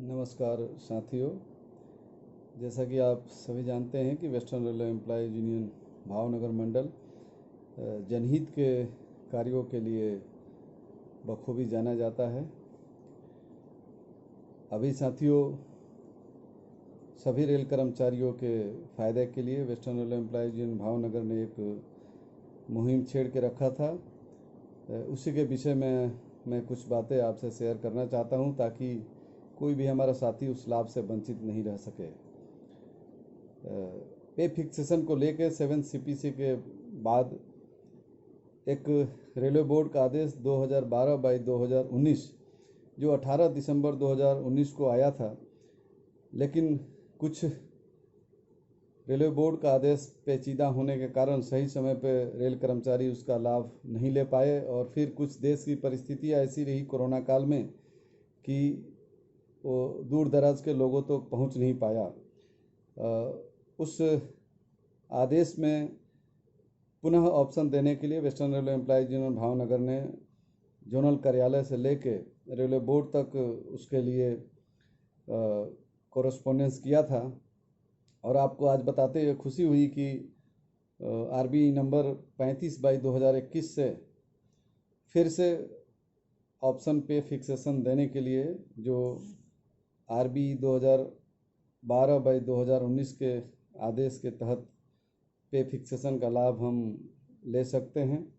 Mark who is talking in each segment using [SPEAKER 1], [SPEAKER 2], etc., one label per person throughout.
[SPEAKER 1] नमस्कार साथियों, जैसा कि आप सभी जानते हैं कि western railway employees union Bhavnagar मंडल जनहित के कार्यों के लिए बखूबी जाना जाता है। अभी साथियों, सभी रेल कर्मचारियों के फ़ायदे के लिए western railway employees union Bhavnagar ने एक मुहिम छेड़ के रखा था। उसी के विषय में मैं कुछ बातें आपसे शेयर करना चाहता हूं ताकि कोई भी हमारा साथी उस लाभ से वंचित नहीं रह सके। पे फिक्सेशन को लेकर 7 CPC के बाद एक रेलवे बोर्ड का आदेश 2012/2019 जो 18 दिसंबर 2019 को आया था, लेकिन कुछ रेलवे बोर्ड का आदेश पेचीदा होने के कारण सही समय पर रेल कर्मचारी उसका लाभ नहीं ले पाए और फिर कुछ देश की परिस्थितियाँ ऐसी रही कोरोना काल में कि वो दूर दराज के लोगों तक तो पहुंच नहीं पाया। उस आदेश में पुनः ऑप्शन देने के लिए western railway employees union Bhavnagar ने जोनल कार्यालय से लेके रेलवे बोर्ड तक उसके लिए कॉरेस्पॉन्डेंस किया था। और आपको आज बताते हुए खुशी हुई कि RBI नंबर 35/2021 से फिर से ऑप्शन पे फिक्सेशन देने के लिए जो RBI 2012/2019 के आदेश के तहत पे फिक्सेशन का लाभ हम ले सकते हैं।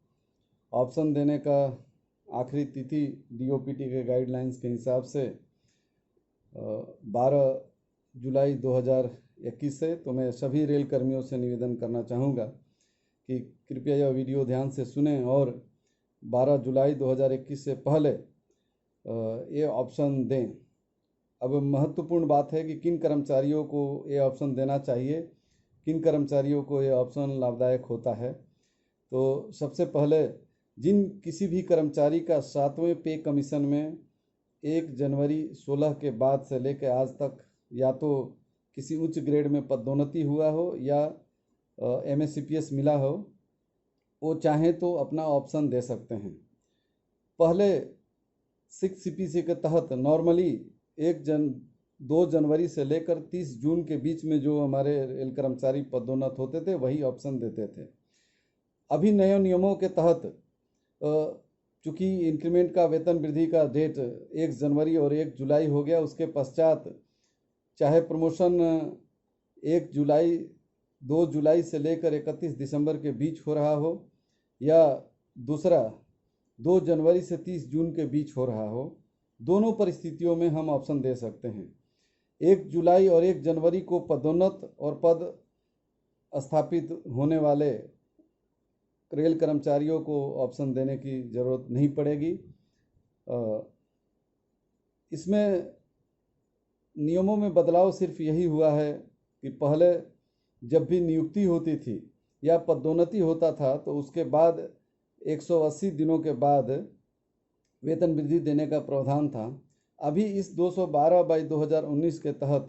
[SPEAKER 1] ऑप्शन देने का आखिरी तिथि DOPT के गाइडलाइंस के हिसाब से 12 जुलाई 2021 से। तो मैं सभी रेल कर्मियों से निवेदन करना चाहूँगा कि कृपया यह वीडियो ध्यान से सुनें और 12 जुलाई 2021 से पहले ये ऑप्शन दें। अब महत्वपूर्ण बात है कि किन कर्मचारियों को ये ऑप्शन देना चाहिए, किन कर्मचारियों को ये ऑप्शन लाभदायक होता है। तो सबसे पहले जिन किसी भी कर्मचारी का 7वें पे कमीशन में 1 जनवरी 16 के बाद से लेकर आज तक या तो किसी उच्च ग्रेड में पदोन्नति हुआ हो या MSCPS मिला हो, वो चाहें तो अपना ऑप्शन दे सकते हैं। पहले 6 CPC के तहत नॉर्मली 2 जनवरी से लेकर 30 जून के बीच में जो हमारे रेल कर्मचारी पदोन्नत होते थे वही ऑप्शन देते थे। अभी नए नियमों के तहत चूँकि इंक्रीमेंट का वेतन वृद्धि का डेट 1 जनवरी और 1 जुलाई हो गया, उसके पश्चात चाहे प्रमोशन 2 जुलाई से लेकर 31 दिसंबर के बीच हो रहा हो या दूसरा 2 जनवरी से 30 जून के बीच हो रहा हो, दोनों परिस्थितियों में हम ऑप्शन दे सकते हैं। 1 जुलाई और 1 जनवरी को पदोन्नत और पद स्थापित होने वाले रेल कर्मचारियों को ऑप्शन देने की ज़रूरत नहीं पड़ेगी। इसमें नियमों में बदलाव सिर्फ यही हुआ है कि पहले जब भी नियुक्ति होती थी या पदोन्नति होता था तो उसके बाद 180 दिनों के बाद वेतन वृद्धि देने का प्रावधान था। अभी इस 212/2019 के तहत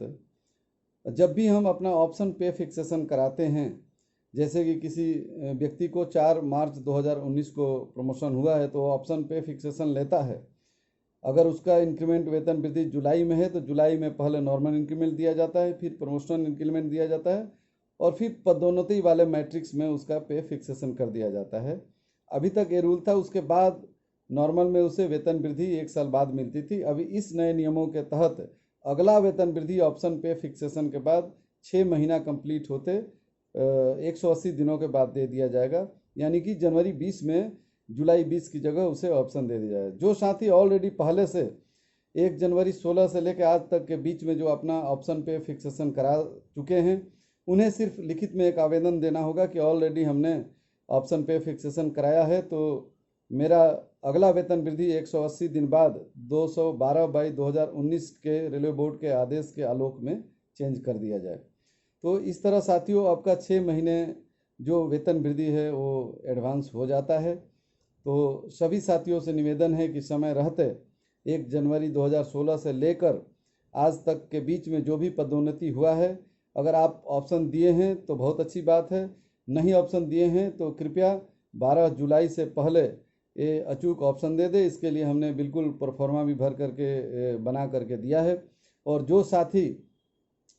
[SPEAKER 1] जब भी हम अपना ऑप्शन पे फिक्सेशन कराते हैं, जैसे कि किसी व्यक्ति को 4 मार्च 2019 को प्रमोशन हुआ है तो ऑप्शन पे फिक्सेशन लेता है। अगर उसका इंक्रीमेंट वेतन वृद्धि जुलाई में है तो जुलाई में पहले नॉर्मल इंक्रीमेंट दिया जाता है, फिर प्रमोशनल इंक्रीमेंट दिया जाता है और फिर पदोन्नति वाले मैट्रिक्स में उसका पे फिक्सेशन कर दिया जाता है। अभी तक ये रूल था। उसके बाद नॉर्मल में उसे वेतन वृद्धि 1 साल बाद मिलती थी। अभी इस नए नियमों के तहत अगला वेतन वृद्धि ऑप्शन पे फिक्सेशन के बाद 6 महीना कंप्लीट होते 180 दिनों के बाद दे दिया जाएगा, यानी कि जनवरी 20 में जुलाई 20 की जगह उसे ऑप्शन दे दिया जाए। जो साथी ऑलरेडी पहले से 1 जनवरी 16 से लेकर आज तक के बीच में जो अपना ऑप्शन पे फिक्सेशन करा चुके हैं, उन्हें सिर्फ लिखित में एक आवेदन देना होगा कि ऑलरेडी हमने ऑप्शन पे फिक्सेशन कराया है, तो मेरा अगला वेतन वृद्धि 180 दिन बाद 212/2019 के रेलवे बोर्ड के आदेश के आलोक में चेंज कर दिया जाए। तो इस तरह साथियों आपका 6 महीने जो वेतन वृद्धि है वो एडवांस हो जाता है। तो सभी साथियों से निवेदन है कि समय रहते 1 जनवरी 2016 से लेकर आज तक के बीच में जो भी पदोन्नति हुआ है, अगर आप ऑप्शन दिए हैं तो बहुत अच्छी बात है, नहीं ऑप्शन दिए हैं तो कृपया 12 जुलाई से पहले ये अचूक ऑप्शन दे दे। इसके लिए हमने बिल्कुल प्रोफार्मा भी भर करके बना करके दिया है और जो साथी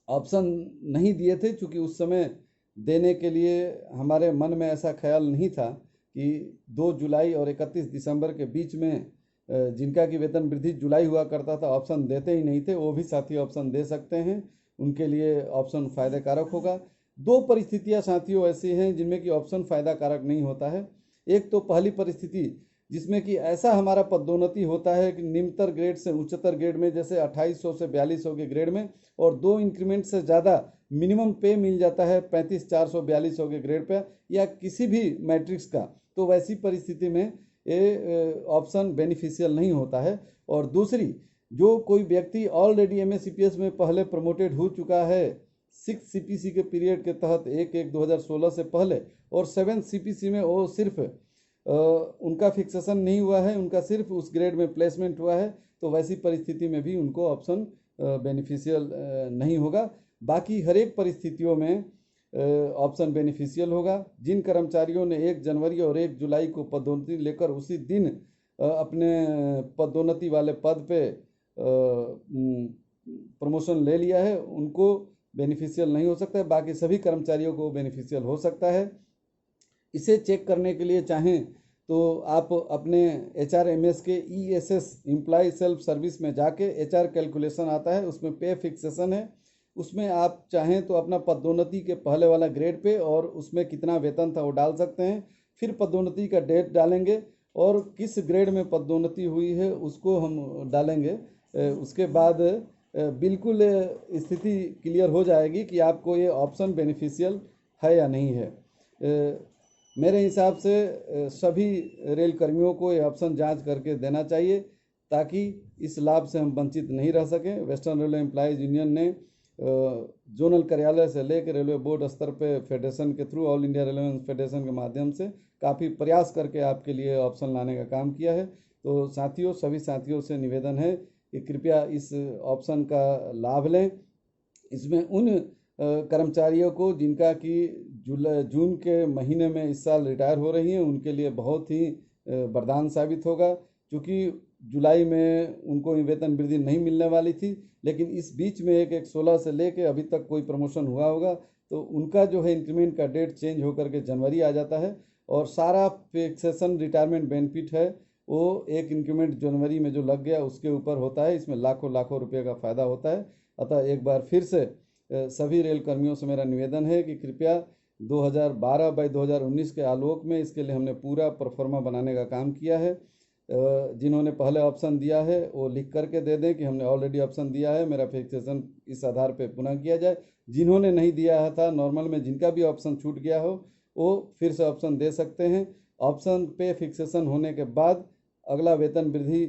[SPEAKER 1] ऑप्शन नहीं दिए थे, चूँकि उस समय देने के लिए हमारे मन में ऐसा ख्याल नहीं था कि 2 जुलाई और 31 दिसंबर के बीच में जिनका कि वेतन वृद्धि जुलाई हुआ करता था ऑप्शन देते ही नहीं थे, वो भी साथी ऑप्शन दे सकते हैं, उनके लिए ऑप्शन फ़ायदा कारक होगा। 2 परिस्थितियां साथियों ऐसी हैं जिनमें कि ऑप्शन फ़ायदा कारक नहीं होता है। एक तो पहली परिस्थिति जिसमें कि ऐसा हमारा पदोन्नति होता है कि निम्नतर ग्रेड से उच्चतर ग्रेड में, जैसे 2800 से 4200 के ग्रेड में, और 2 इंक्रीमेंट से ज़्यादा मिनिमम पे मिल जाता है 35,400 4200 के ग्रेड पे या किसी भी मैट्रिक्स का, तो वैसी परिस्थिति में ये ऑप्शन बेनिफिशियल नहीं होता है। और दूसरी, जो कोई व्यक्ति ऑलरेडी MA-CPS में पहले प्रमोटेड हो चुका है 6 CPC के पीरियड के तहत 1/1/2016 से पहले, और 7 CPC में वो सिर्फ उनका फिक्सेशन नहीं हुआ है, उनका सिर्फ उस ग्रेड में प्लेसमेंट हुआ है, तो वैसी परिस्थिति में भी उनको ऑप्शन बेनिफिशियल नहीं होगा। बाकी हर एक परिस्थितियों में ऑप्शन बेनिफिशियल होगा। जिन कर्मचारियों ने 1 जनवरी और 1 जुलाई को पदोन्नति लेकर उसी दिन अपने पदोन्नति वाले पद पे प्रमोशन ले लिया है, उनको बेनिफिशियल नहीं हो सकता है। बाकी सभी कर्मचारियों को बेनिफिशियल हो सकता है। इसे चेक करने के लिए चाहें तो आप अपने HRMS के ESS एम्प्लॉय सेल्फ सर्विस में जाके HR कैलकुलेशन आता है, उसमें पे फिक्सेशन है, उसमें आप चाहें तो अपना पदोन्नति के पहले वाला ग्रेड पे और उसमें कितना वेतन था वो डाल सकते हैं। फिर पदोन्नति का डेट डालेंगे और किस ग्रेड में पदोन्नति हुई है उसको हम डालेंगे। उसके बाद बिल्कुल स्थिति क्लियर हो जाएगी कि आपको ये ऑप्शन बेनिफिशियल है या नहीं है। मेरे हिसाब से सभी रेल कर्मियों को ये ऑप्शन जांच करके देना चाहिए ताकि इस लाभ से हम वंचित नहीं रह सकें। वेस्टर्न रेलवे एम्प्लॉयज़ यूनियन ने जोनल कार्यालय से लेकर रेलवे बोर्ड स्तर पे फेडरेशन के through, all India railway federation के माध्यम से काफ़ी प्रयास करके आपके लिए ऑप्शन लाने का काम किया है। तो साथियों, सभी साथियों से निवेदन है कि कृपया इस ऑप्शन का लाभ लें। इसमें उन कर्मचारियों को जिनका कि जून के महीने में इस साल रिटायर हो रही हैं, उनके लिए बहुत ही वरदान साबित होगा, क्योंकि जुलाई में उनको वेतन वृद्धि नहीं मिलने वाली थी, लेकिन इस बीच में 1/1/16 से लेके अभी तक कोई प्रमोशन हुआ होगा, तो उनका जो है इंक्रीमेंट का डेट चेंज होकर के जनवरी आ जाता है और सारा फिक्सेशन रिटायरमेंट बेनिफिट है वो एक इंक्रीमेंट जनवरी में जो लग गया उसके ऊपर होता है। इसमें लाखों लाखों रुपये का फ़ायदा होता है। अतः एक बार फिर से सभी रेल कर्मियों से मेरा निवेदन है कि कृपया 2012/2019 के आलोक में इसके लिए हमने पूरा परफॉर्मा बनाने का काम किया है। जिन्होंने पहले ऑप्शन दिया है वो लिख करके दे दें कि हमने ऑलरेडी ऑप्शन दिया है, मेरा फिक्सेशन इस आधार पे पुनः किया जाए। जिन्होंने नहीं दिया था नॉर्मल में, जिनका भी ऑप्शन छूट गया हो, वो फिर से ऑप्शन दे सकते हैं। ऑप्शन पे फिक्सेशन होने के बाद अगला वेतन वृद्धि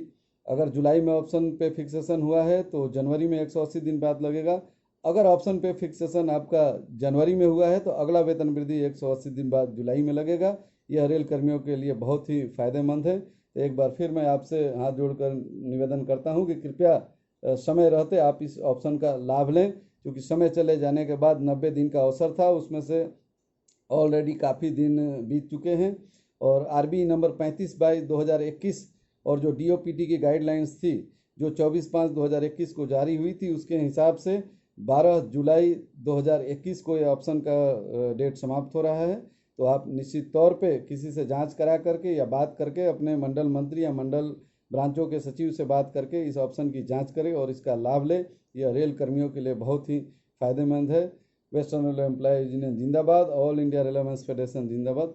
[SPEAKER 1] अगर जुलाई में ऑप्शन पे फिक्सेशन हुआ है तो जनवरी में 180 दिन बाद लगेगा। अगर ऑप्शन पे फिक्सेशन आपका जनवरी में हुआ है तो अगला वेतन वृद्धि 180 दिन बाद जुलाई में लगेगा। यह रेल कर्मियों के लिए बहुत ही फायदेमंद है। तो एक बार फिर मैं आपसे हाथ जोड़कर निवेदन करता हूं कि कृपया समय रहते आप इस ऑप्शन का लाभ लें, क्योंकि समय चले जाने के बाद 90 दिन का अवसर था, उसमें से ऑलरेडी काफ़ी दिन बीत चुके हैं। और RBI नंबर 35/2021 और जो DOPT की गाइडलाइंस थी जो 24/5/2021 को जारी हुई थी, उसके हिसाब से 12 जुलाई 2021 को ये ऑप्शन का डेट समाप्त हो रहा है। तो आप निश्चित तौर पे किसी से जांच करा करके या बात करके अपने मंडल मंत्री या मंडल ब्रांचों के सचिव से बात करके इस ऑप्शन की जांच करें और इसका लाभ लें। यह रेल कर्मियों के लिए बहुत ही फायदेमंद है। वेस्टर्न रेलवे एम्प्लॉयज यूनियन जिंदाबाद, ऑल इंडिया रेलवे फेडरेशन जिंदाबाद।